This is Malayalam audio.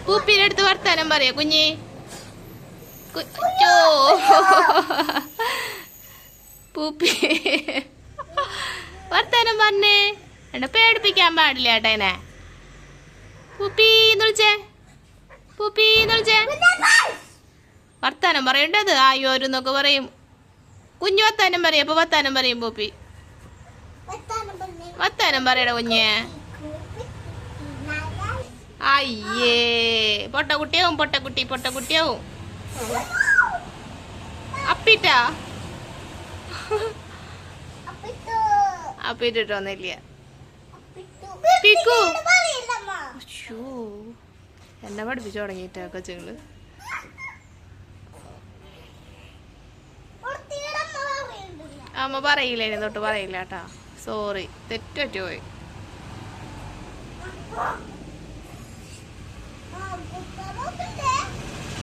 പൂപ്പീന്റെ അടുത്ത് വർത്താനം പറയാ കുഞ്ഞി. പൂപ്പി വർത്താനം പറഞ്ഞേ. എന്നെ പേടിപ്പിക്കാൻ പാടില്ല ഏട്ടനെ. പൂപ്പീന്ന് വിളിച്ചേ, പൂപ്പീന്ന് വിളിച്ചേ. വർത്താനം പറയണ്ടത് ആയോരുന്നൊക്കെ പറയും. കുഞ്ഞു വർത്താനം പറയും. അപ്പൊ വർത്താനം പറയും പൂപ്പി. വർത്താനം പറയട കുഞ്ഞേ. അയ്യേ പൊട്ടക്കുട്ടിയാവും, പൊട്ടക്കുട്ടി പൊട്ടക്കുട്ടിയാവും. അപ്പിട്ടാ അപ്പിട്ടിട്ടൊന്നില്ല. എന്നെ പഠിപ്പിച്ചു തുടങ്ങിയിട്ടാ കൊച്ചുങ്ങള്. അമ്മ പറയില്ല, ഇനി തൊട്ട് പറയില്ല കേട്ടാ. സോറി, തെറ്റു പോയി.